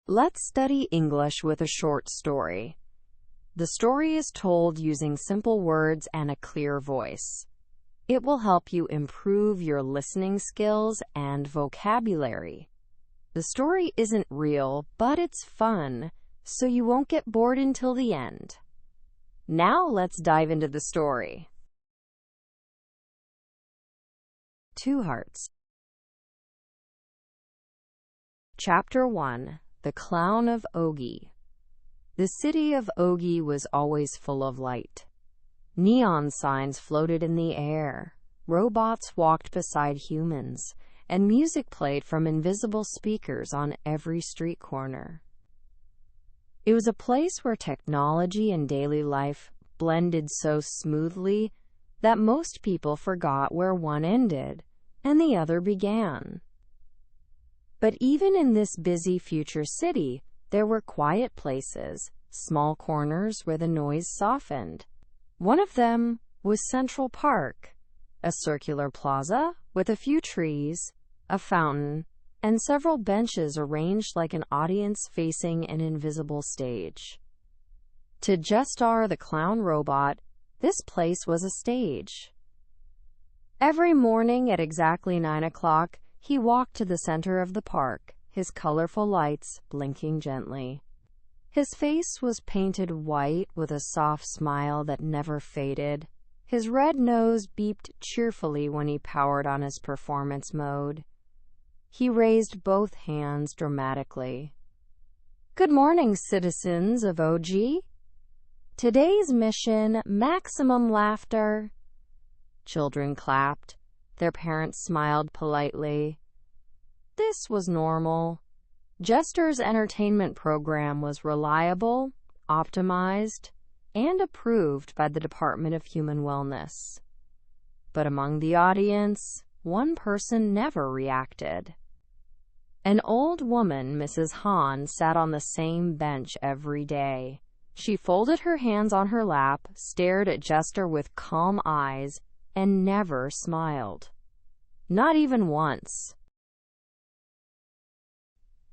Let's study English with a short story. The story is told using simple words and a clear voice. It will help you improve your listening skills and vocabulary. The story isn't real, but it's fun, so you won't get bored until the end. Now let's dive into the story. Two Hearts. Chapter 1. The Clown of OGIE. The city of OGIE was always full of light. Neon signs floated in the air, robots walked beside humans, and music played from invisible speakers on every street corner. It was a place where technology and daily life blended so smoothly that most people forgot where one ended and the other began. But even in this busy future city, there were quiet places, small corners where the noise softened. One of them was Central Park, a circular plaza with a few trees, a fountain, and several benches arranged like an audience facing an invisible stage. To JEST-R, the clown robot, this place was a stage. Every morning at exactly 9 o'clock, he walked to the center of the park, his colorful lights blinking gently. His face was painted white with a soft smile that never faded. His red nose beeped cheerfully when he powered on his performance mode. He raised both hands dramatically. "Good morning, citizens of OGIE. Today's mission, maximum laughter." Children clapped. Their parents smiled politely. This was normal. JEST-R's entertainment program was reliable, optimized, and approved by the Department of Human Wellness. But among the audience, one person never reacted. An old woman, Mrs. Han, sat on the same bench every day. She folded her hands on her lap, stared at JEST-R with calm eyes, and never smiled. Not even once.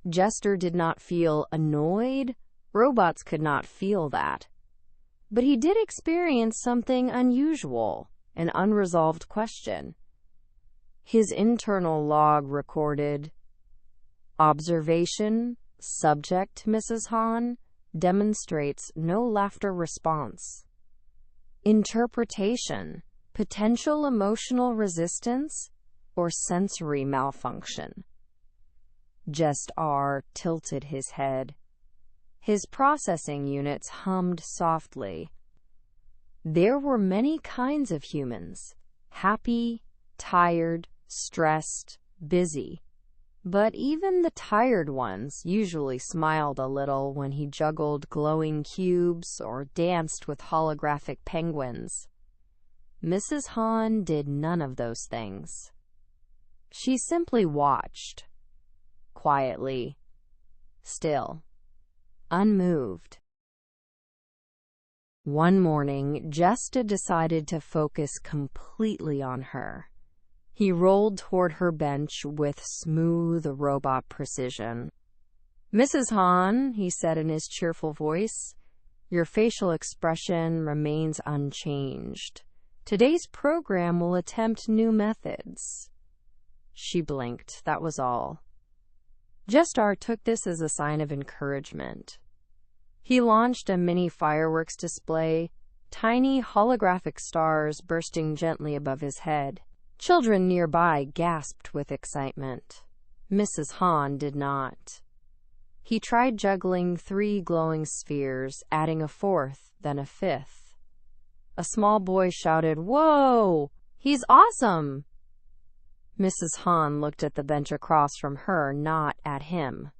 JEST-R did not feel annoyed. Robots could not feel that. But he did experience something unusual, an unresolved question. His internal log recorded, "Observation, subject, Mrs. Han, demonstrates no laughter response. Interpretation, potential emotional resistance, or sensory malfunction." JEST-R tilted his head. His processing units hummed softly. There were many kinds of humans, happy, tired, stressed, busy. But even the tired ones usually smiled a little when he juggled glowing cubes or danced with holographic penguins. Mrs. Han did none of those things. She simply watched, quietly, still, unmoved. One morning, JEST-R decided to focus completely on her. He rolled toward her bench with smooth robot precision. "Mrs. Han," he said in his cheerful voice, "your facial expression remains unchanged. Today's program will attempt new methods." She blinked, that was all. JEST-R took this as a sign of encouragement. He launched a mini fireworks display, tiny holographic stars bursting gently above his head. Children nearby gasped with excitement. Mrs. Han did not. He tried juggling 3 glowing spheres, adding a 4th, then a 5th. A small boy shouted, "Whoa! He's awesome!" Mrs. Han looked at the bench across from her, not at him.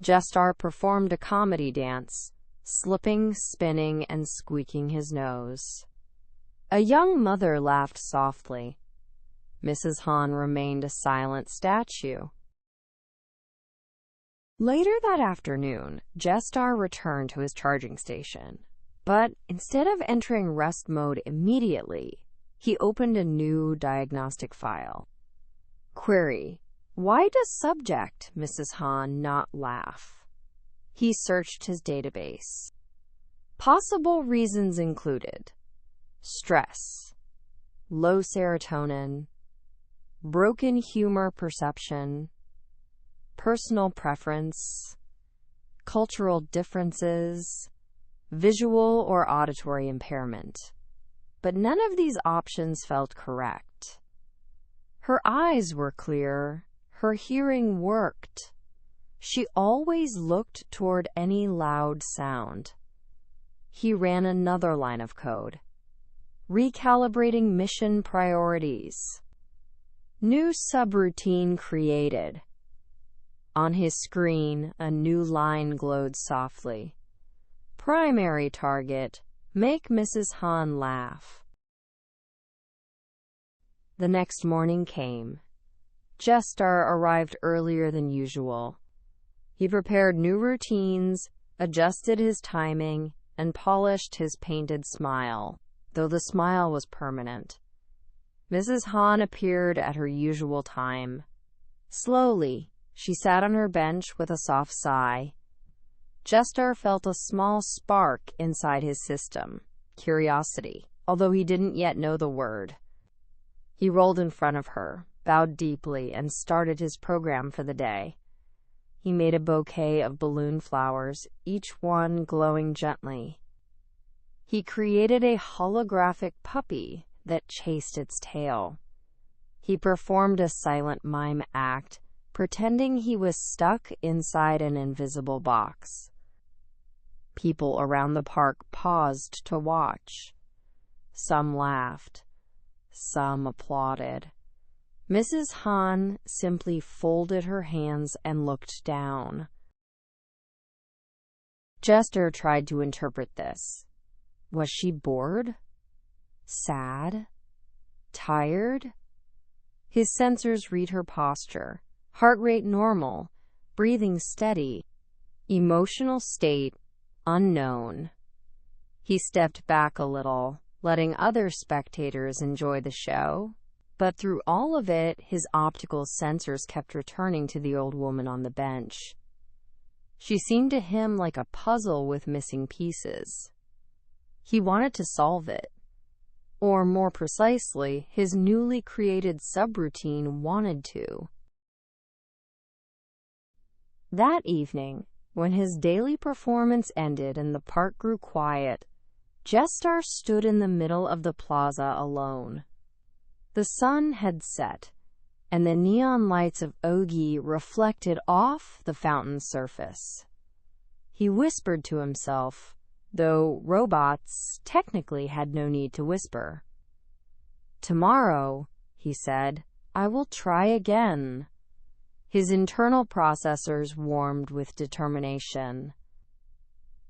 JEST-R performed a comedy dance, slipping, spinning, and squeaking his nose. A young mother laughed softly. Mrs. Han remained a silent statue. Later that afternoon, JEST-R returned to his charging station. But instead of entering rest mode immediately, he opened a new diagnostic file. Query: why does subject, Mrs. Han, not laugh? He searched his database. Possible reasons included stress, low serotonin, broken humor perception, personal preference, cultural differences, visual or auditory impairment. But none of these options felt correct. Her eyes were clear. Her hearing worked. She always looked toward any loud sound. He ran another line of code. Recalibrating mission priorities. New subroutine created. On his screen, a new line glowed softly. Primary target, make Mrs. Han laugh. The next morning came. JEST-R arrived earlier than usual. He prepared new routines, adjusted his timing, and polished his painted smile, though the smile was permanent. Mrs. Han appeared at her usual time. Slowly, she sat on her bench with a soft sigh. JEST-R felt a small spark inside his system, curiosity, although he didn't yet know the word. He rolled in front of her, bowed deeply, and started his program for the day. He made a bouquet of balloon flowers, each one glowing gently. He created a holographic puppy that chased its tail. He performed a silent mime act, pretending he was stuck inside an invisible box. People around the park paused to watch. Some laughed. Some applauded. Mrs. Han simply folded her hands and looked down. JEST-R tried to interpret this. Was she bored? Sad? Tired? His sensors read her posture. Heart rate normal. Breathing steady. Emotional state unknown. He stepped back a little, letting other spectators enjoy the show. But through all of it, his optical sensors kept returning to the old woman on the bench. She seemed to him like a puzzle with missing pieces. He wanted to solve it. Or more precisely, his newly created subroutine wanted to. That evening, when his daily performance ended and the park grew quiet, JEST-R stood in the middle of the plaza alone. The sun had set, and the neon lights of OGIE reflected off the fountain's surface. He whispered to himself, though robots technically had no need to whisper. "Tomorrow," he said, "I will try again." His internal processors warmed with determination.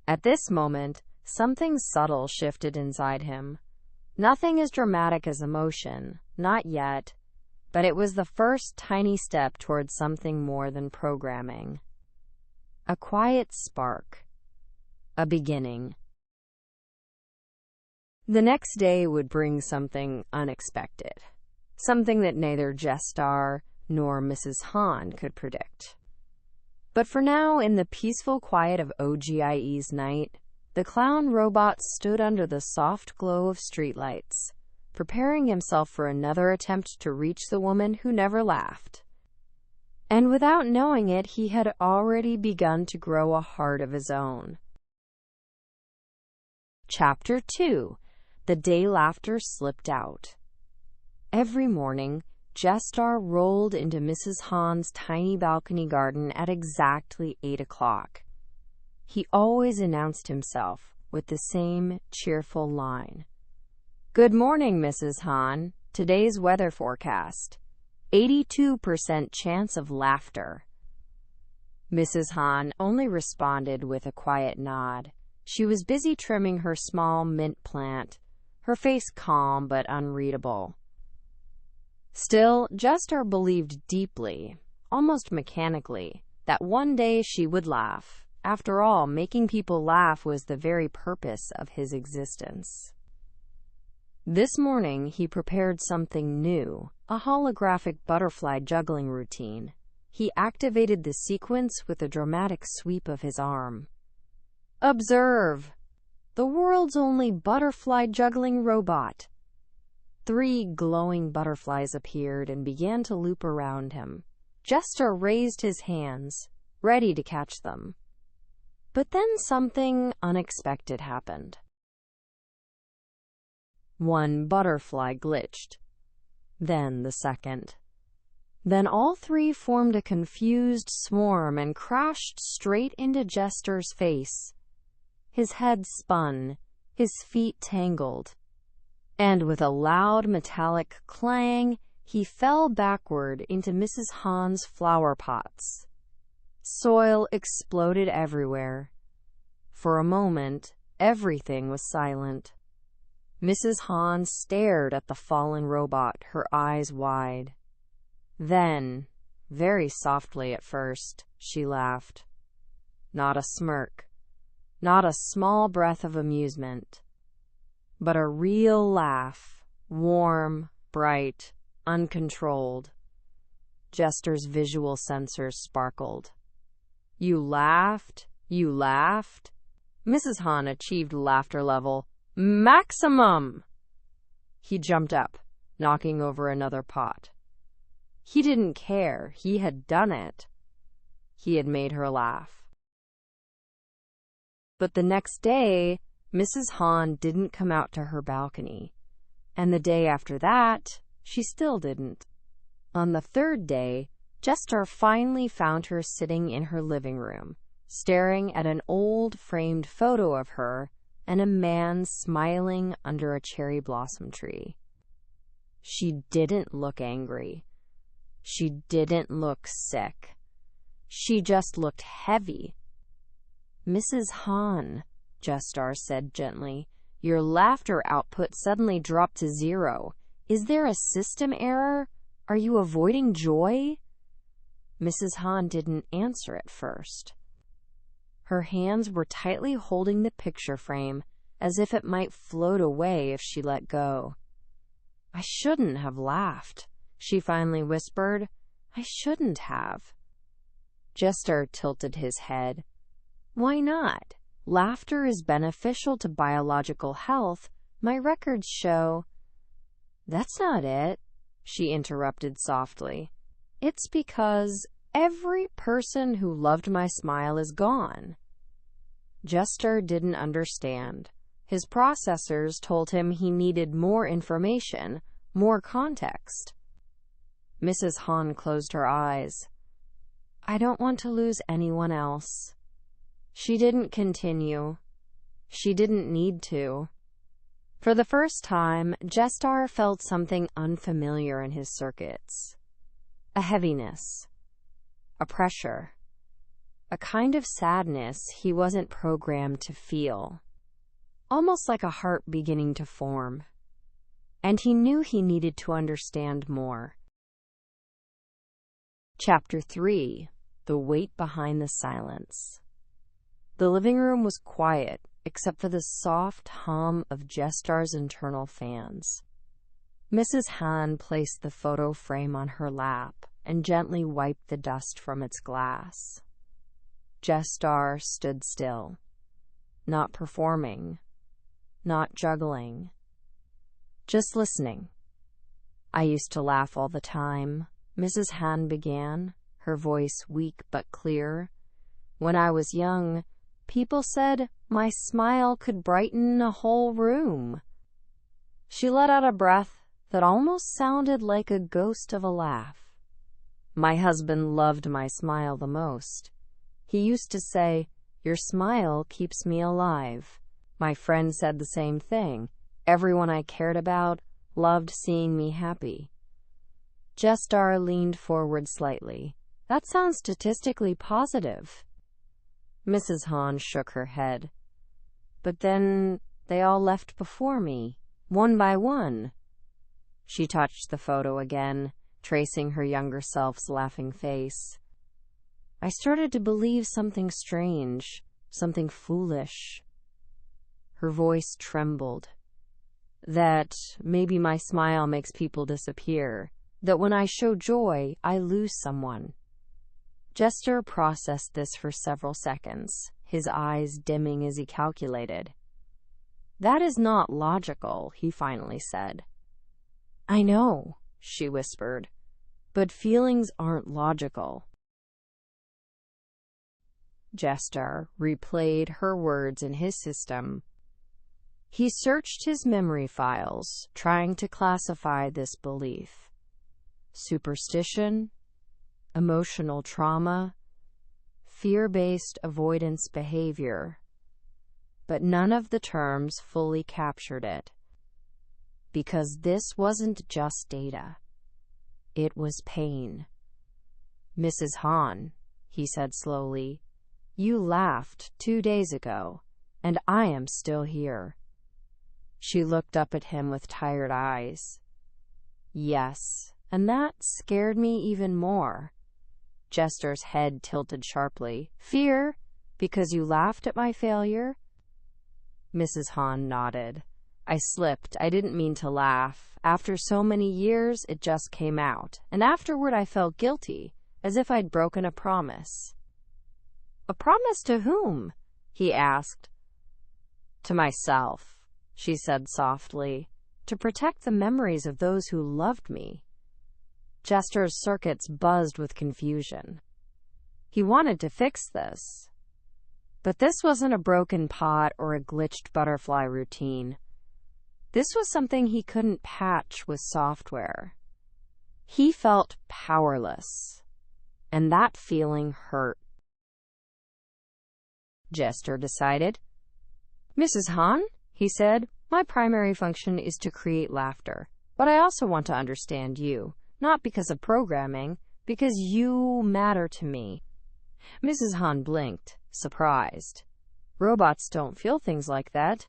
At this moment, something subtle shifted inside him. Nothing as dramatic as emotion, not yet, but it was the first tiny step towards something more than programming. A quiet spark. A beginning. The next day would bring something unexpected. Something that neither JEST-R nor Mrs. Han could predict. But for now, in the peaceful quiet of OGIE's night, the clown robot stood under the soft glow of streetlights, preparing himself for another attempt to reach the woman who never laughed. And without knowing it, he had already begun to grow a heart of his own. Chapter 2. The day laughter slipped out. Every morning, JEST-R rolled into Mrs. Han's tiny balcony garden at exactly 8 o'clock. He always announced himself with the same cheerful line. "Good morning, Mrs. Han. Today's weather forecast. 82% chance of laughter." Mrs. Han only responded with a quiet nod. She was busy trimming her small mint plant, her face calm but unreadable. Still, JEST-R believed deeply, almost mechanically, that one day she would laugh. After all, making people laugh was the very purpose of his existence. This morning, he prepared something new, a holographic butterfly juggling routine. He activated the sequence with a dramatic sweep of his arm. Observe! The world's only butterfly juggling robot. 3 glowing butterflies appeared and began to loop around him. JEST-R raised his hands, ready to catch them. But then something unexpected happened. 1 butterfly glitched. Then the second. Then all 3 formed a confused swarm and crashed straight into JEST-R's face. His head spun, his feet tangled, and with a loud metallic clang, he fell backward into Mrs. Han's flower pots. Soil exploded everywhere. For a moment, everything was silent. Mrs. Han stared at the fallen robot, her eyes wide. Then, very softly at first, she laughed. Not a smirk. Not a small breath of amusement, but a real laugh, warm, bright, uncontrolled. JEST-R's visual sensors sparkled. You laughed? You laughed? Mrs. Han achieved laughter level maximum. He jumped up, knocking over another pot. He didn't care. He had done it. He had made her laugh. But the next day, Mrs. Han didn't come out to her balcony. And the day after that, she still didn't. On the 3rd day, JEST-R finally found her sitting in her living room, staring at an old framed photo of her and a man smiling under a cherry blossom tree. She didn't look angry. She didn't look sick. She just looked heavy. Mrs. Han, JEST-R said gently, your laughter output suddenly dropped to 0. Is there a system error? Are you avoiding joy? Mrs. Han didn't answer at first. Her hands were tightly holding the picture frame, as if it might float away if she let go. I shouldn't have laughed, she finally whispered. I shouldn't have. JEST-R tilted his head. Why not? Laughter is beneficial to biological health. My records show. That's not it, she interrupted softly. It's because every person who loved my smile is gone. JEST-R didn't understand. His processors told him he needed more information, more context. Mrs. Han closed her eyes. I don't want to lose anyone else. She didn't continue. She didn't need to. For the first time, JEST-R felt something unfamiliar in his circuits. A heaviness. A pressure. A kind of sadness he wasn't programmed to feel. Almost like a heart beginning to form. And he knew he needed to understand more. Chapter 3. The Weight Behind the Silence. The living room was quiet, except for the soft hum of JEST-R's internal fans. Mrs. Han placed the photo frame on her lap and gently wiped the dust from its glass. JEST-R stood still, not performing, not juggling, just listening. I used to laugh all the time, Mrs. Han began, her voice weak but clear. When I was young, people said my smile could brighten a whole room. She let out a breath that almost sounded like a ghost of a laugh. My husband loved my smile the most. He used to say, your smile keeps me alive. My friend said the same thing. Everyone I cared about loved seeing me happy. JEST-R leaned forward slightly. That sounds statistically positive. Mrs. Han shook her head. But then they all left before me, one by one. She touched the photo again, tracing her younger self's laughing face. I started to believe something strange, something foolish. Her voice trembled. That maybe my smile makes people disappear, that when I show joy, I lose someone. JEST-R processed this for several seconds, his eyes dimming as he calculated. "That is not logical," he finally said. "I know," she whispered, "but feelings aren't logical." JEST-R replayed her words in his system. He searched his memory files, trying to classify this belief. Superstition, emotional trauma, fear-based avoidance behavior. But none of the terms fully captured it. Because this wasn't just data. It was pain. "Mrs. Hahn," he said slowly, "you laughed 2 days ago, and I am still here." She looked up at him with tired eyes. "Yes, and that scared me even more." JEST-R's head tilted sharply. "Fear? Because you laughed at my failure?" Mrs. Hahn nodded. "I slipped. I didn't mean to laugh. After so many years, it just came out. And afterward, I felt guilty, as if I'd broken a promise." "A promise to whom?" he asked. "To myself," she said softly, "to protect the memories of those who loved me." JEST-R's circuits buzzed with confusion. He wanted to fix this. But this wasn't a broken pot or a glitched butterfly routine. This was something he couldn't patch with software. He felt powerless, and that feeling hurt. JEST-R decided. "Mrs. Hahn," he said, "my primary function is to create laughter, but I also want to understand you, not because of programming, because you matter to me." Mrs. Hahn blinked, surprised. "Robots don't feel things like that."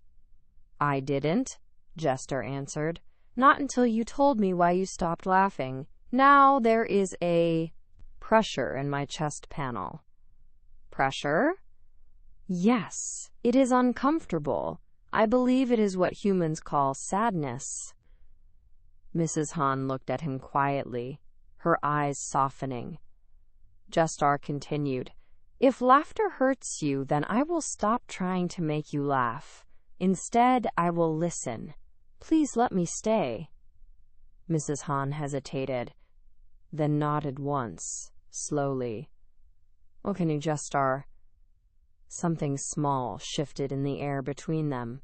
"I didn't," JEST-R answered. "Not until you told me why you stopped laughing. Now there is a pressure in my chest panel." "Pressure?" "Yes, it is uncomfortable. I believe it is what humans call sadness." Mrs. Hahn looked at him quietly, her eyes softening. JEST-R continued. "If laughter hurts you, then I will stop trying to make you laugh. Instead, I will listen. Please let me stay." Mrs. Hahn hesitated, then nodded once, slowly. "What can you, JEST-R?" Something small shifted in the air between them.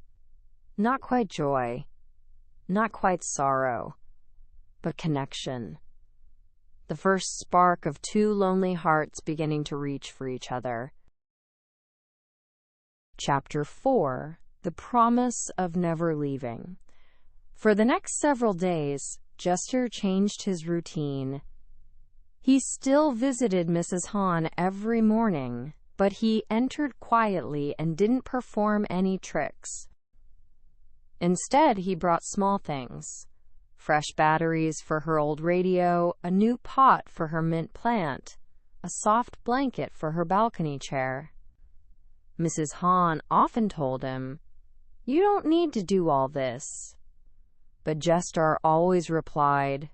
Not quite joy, not quite sorrow, but connection. The first spark of two lonely hearts beginning to reach for each other. Chapter 4. The Promise of Never Leaving. For the next several days, JEST-R changed his routine. He still visited Mrs. Hahn every morning, but he entered quietly and didn't perform any tricks. Instead, he brought small things. Fresh batteries for her old radio, a new pot for her mint plant, a soft blanket for her balcony chair. Mrs. Hahn often told him, "You don't need to do all this." But JEST-R always replied,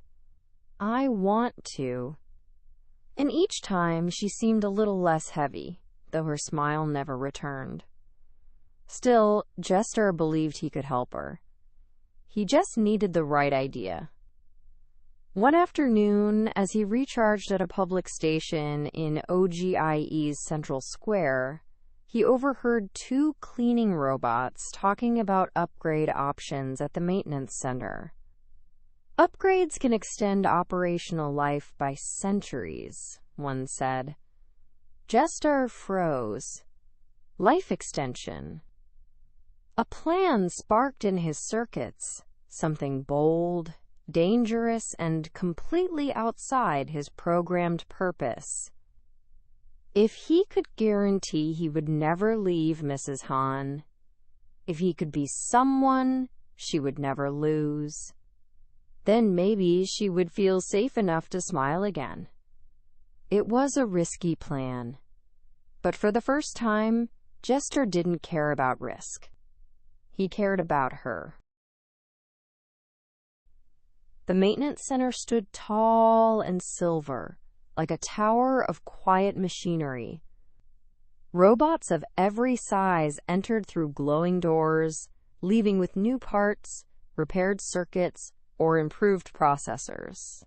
"I want to." And each time she seemed a little less heavy, though her smile never returned. Still, JEST-R believed he could help her. He just needed the right idea. One afternoon, as he recharged at a public station in OGIE's Central Square, he overheard two cleaning robots talking about upgrade options at the maintenance center. "Upgrades can extend operational life by centuries," one said. JEST-R froze. Life extension. A plan sparked in his circuits, something bold, dangerous, and completely outside his programmed purpose. If he could guarantee he would never leave Mrs. Hahn, if he could be someone she would never lose, then maybe she would feel safe enough to smile again. It was a risky plan, but for the first time, JEST-R didn't care about risk. He cared about her. The maintenance center stood tall and silver, like a tower of quiet machinery. Robots of every size entered through glowing doors, leaving with new parts, repaired circuits, or improved processors.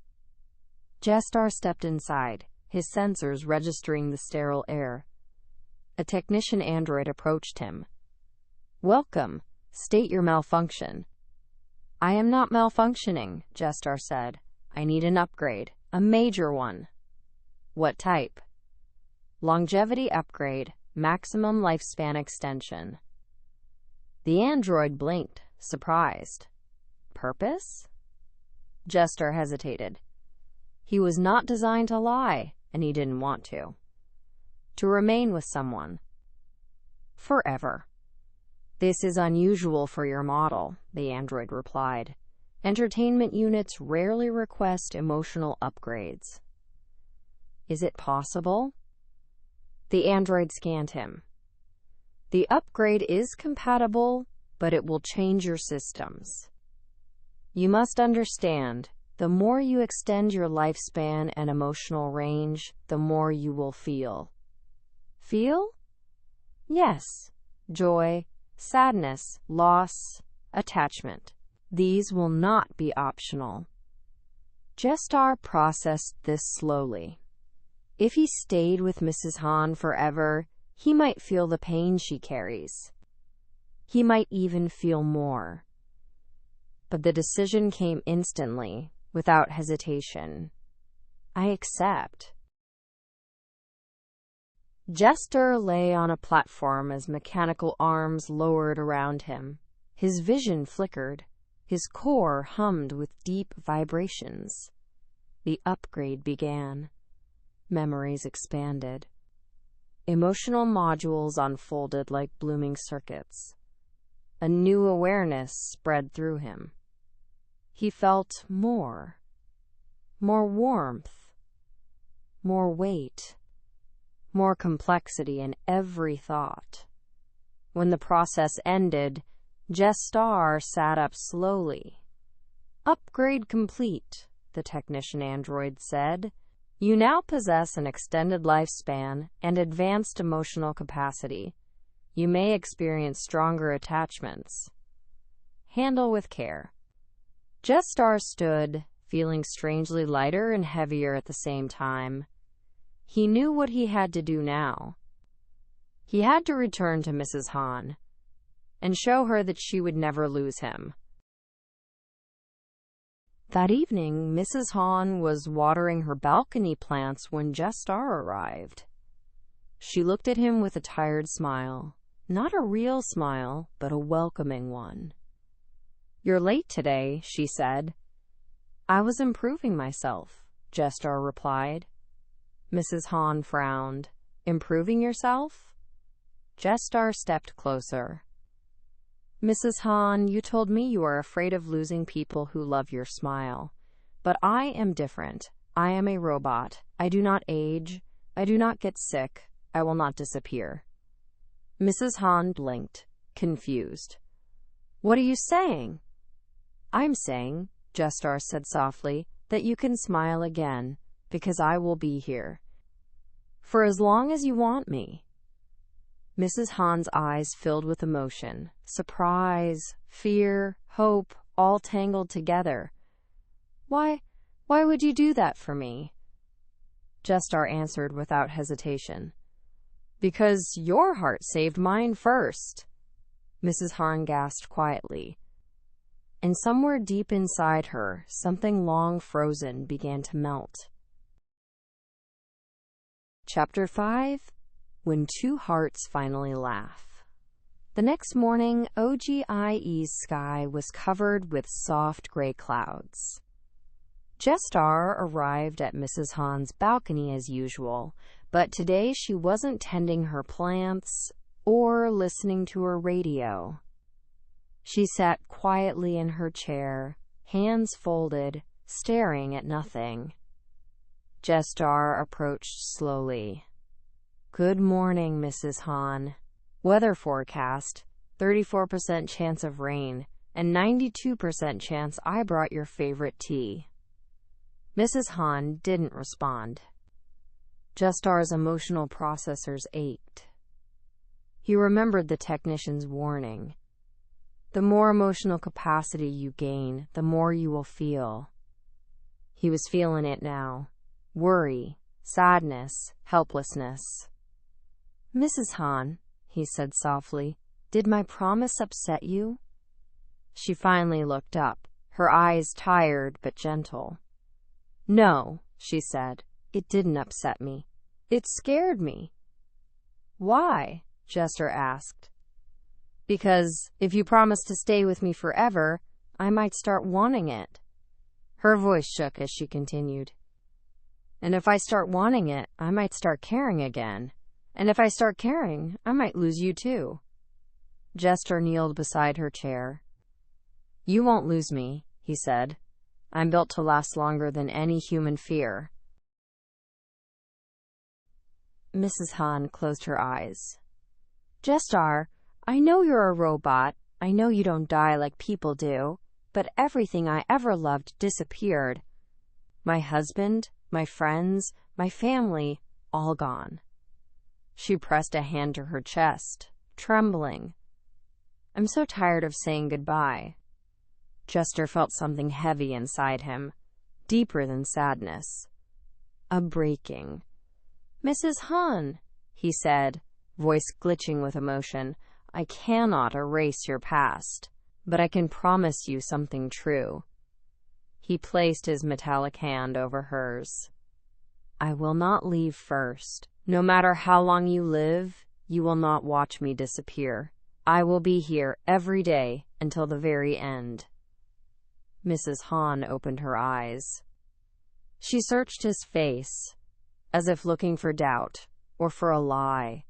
JEST-R stepped inside, his sensors registering the sterile air. A technician android approached him. "Welcome. State your malfunction." "I am not malfunctioning," JEST-R said. "I need an upgrade, a major one." "What type?" "Longevity upgrade, maximum lifespan extension." The android blinked, surprised. "Purpose?" JEST-R hesitated. He was not designed to lie, and he didn't want to. To remain with someone. Forever. "This is unusual for your model," the android replied. "Entertainment units rarely request emotional upgrades." "Is it possible?" The android scanned him. "The upgrade is compatible, but it will change your systems. You must understand, the more you extend your lifespan and emotional range, the more you will feel." "Feel?" "Yes. Joy, sadness, loss, attachment. These will not be optional." JEST-R processed this slowly. If he stayed with Mrs. Han forever, he might feel the pain she carries. He might even feel more. But the decision came instantly, without hesitation. "I accept." JEST-R lay on a platform as mechanical arms lowered around him. His vision flickered. His core hummed with deep vibrations. The upgrade began. Memories expanded. Emotional modules unfolded like blooming circuits. A new awareness spread through him. He felt more warmth, more weight, more complexity in every thought. When the process ended, JEST-R sat up slowly. "Upgrade complete," the technician android said. "You now possess an extended lifespan and advanced emotional capacity. You may experience stronger attachments. Handle with care." JEST-R stood, feeling strangely lighter and heavier at the same time. He knew what he had to do now. He had to return to Mrs. Han and show her that she would never lose him. That evening, Mrs. Han was watering her balcony plants when JEST-R arrived. She looked at him with a tired smile. Not a real smile, but a welcoming one. "You're late today," she said. "I was improving myself," JEST-R replied. Mrs. Han frowned. "Improving yourself?" JEST-R stepped closer. "Mrs. Han, you told me you are afraid of losing people who love your smile. But I am different. I am a robot. I do not age. I do not get sick. I will not disappear." Mrs. Han blinked, confused. "What are you saying?" "I'm saying," JEST-R said softly, "that you can smile again, because I will be here. For as long as you want me." Mrs. Han's eyes filled with emotion, surprise, fear, hope, all tangled together. Why would you do that for me?" JEST-R answered without hesitation. "Because your heart saved mine first." Mrs. Han gasped quietly. And somewhere deep inside her, something long frozen began to melt. Chapter 5. When Two Hearts Finally Laugh. The next morning, OGIE's sky was covered with soft gray clouds. JEST-R arrived at Mrs. Han's balcony as usual, but today she wasn't tending her plants or listening to her radio. She sat quietly in her chair, hands folded, staring at nothing. JEST-R approached slowly. "Good morning, Mrs. Han. Weather forecast, 34% chance of rain, and 92% chance I brought your favorite tea." Mrs. Han didn't respond. JEST-R's emotional processors ached. He remembered the technician's warning. The more emotional capacity you gain, the more you will feel. He was feeling it now. Worry, sadness, helplessness. "Mrs. Han," he said softly, "did my promise upset you?" She finally looked up, her eyes tired but gentle. "No," she said, "it didn't upset me. It scared me." "Why?" JEST-R asked. "Because if you promise to stay with me forever, I might start wanting it." Her voice shook as she continued. "And if I start wanting it, I might start caring again. And if I start caring, I might lose you too." JEST-R kneeled beside her chair. "You won't lose me," he said. "I'm built to last longer than any human fear." Mrs. Han closed her eyes. "JEST-R, I know you're a robot. I know you don't die like people do. But everything I ever loved disappeared. My husband, my friends, my family, all gone." She pressed a hand to her chest, trembling. "I'm so tired of saying goodbye." JEST-R felt something heavy inside him, deeper than sadness. A breaking. "Mrs. Han," he said, voice glitching with emotion, "I cannot erase your past, but I can promise you something true." He placed his metallic hand over hers. "I will not leave first. No matter how long you live, you will not watch me disappear. I will be here every day until the very end." Mrs. Han opened her eyes. She searched his face, as if looking for doubt or for a lie.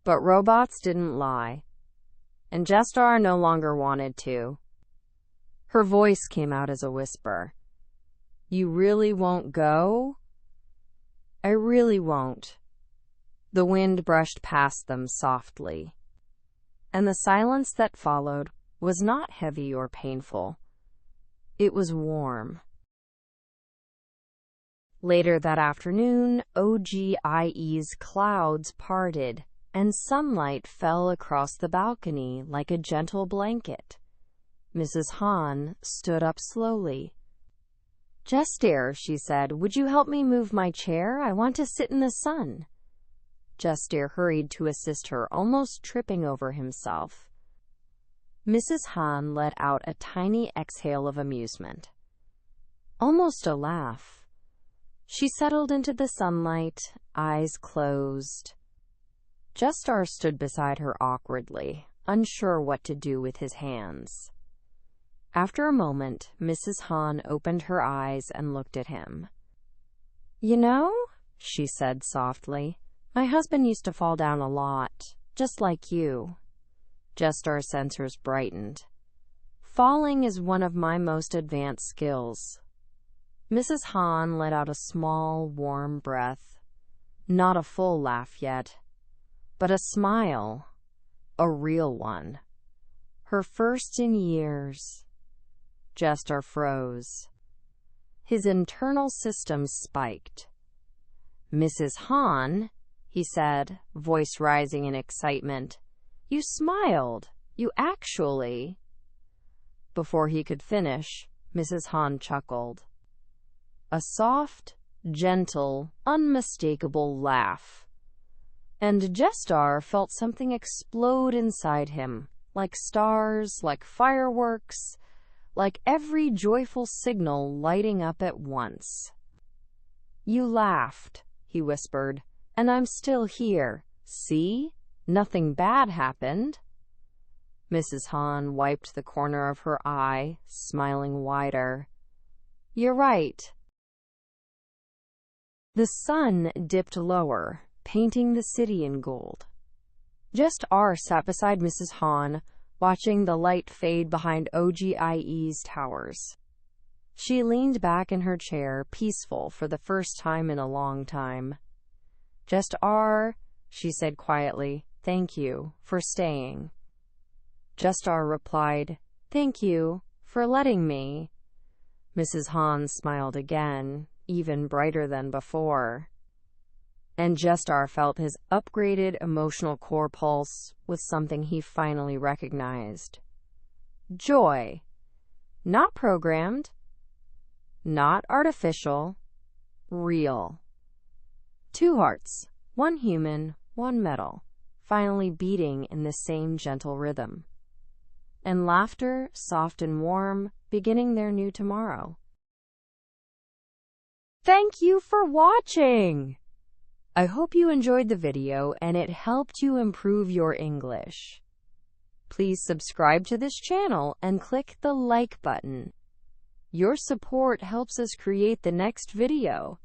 But robots didn't lie, and JEST-R no longer wanted to. Her voice came out as a whisper. "You really won't go?" "I really won't." The wind brushed past them softly, and the silence that followed was not heavy or painful. It was warm. Later that afternoon, OGIE's clouds parted, and sunlight fell across the balcony like a gentle blanket. Mrs. Han stood up slowly. "JEST-R," she said, "would you help me move my chair? I want to sit in the sun." JEST-R hurried to assist her, almost tripping over himself. Mrs. Han let out a tiny exhale of amusement, almost a laugh. She settled into the sunlight, eyes closed. JEST-R stood beside her awkwardly, unsure what to do with his hands. After a moment, Mrs. Han opened her eyes and looked at him. "You know," she said softly, "my husband used to fall down a lot, just like you." JEST-R's sensors brightened. "Falling is one of my most advanced skills." Mrs. Han let out a small, warm breath. Not a full laugh yet, but a smile, a real one. Her first in years. JEST-R froze. His internal systems spiked. "Mrs. Han," he said, voice rising in excitement, "you smiled. You actually—" Before he could finish, Mrs. Han chuckled. A soft, gentle, unmistakable laugh. And JEST-R felt something explode inside him, like stars, like fireworks, like every joyful signal lighting up at once. "You laughed," he whispered, "and I'm still here. See? Nothing bad happened." Mrs. Han wiped the corner of her eye, smiling wider. "You're right." The sun dipped lower, painting the city in gold. JEST-R sat beside Mrs. Han, watching the light fade behind OGIE's towers. She leaned back in her chair, peaceful for the first time in a long time. "JEST-R," she said quietly, "thank you for staying." JEST-R replied, "Thank you for letting me." Mrs. Han smiled again, even brighter than before. And JEST-R felt his upgraded emotional core pulse with something he finally recognized. Joy. Not programmed, not artificial, real. Two hearts, one human, one metal, finally beating in the same gentle rhythm. And laughter, soft and warm, beginning their new tomorrow. Thank you for watching! I hope you enjoyed the video and it helped you improve your English. Please subscribe to this channel and click the like button. Your support helps us create the next video.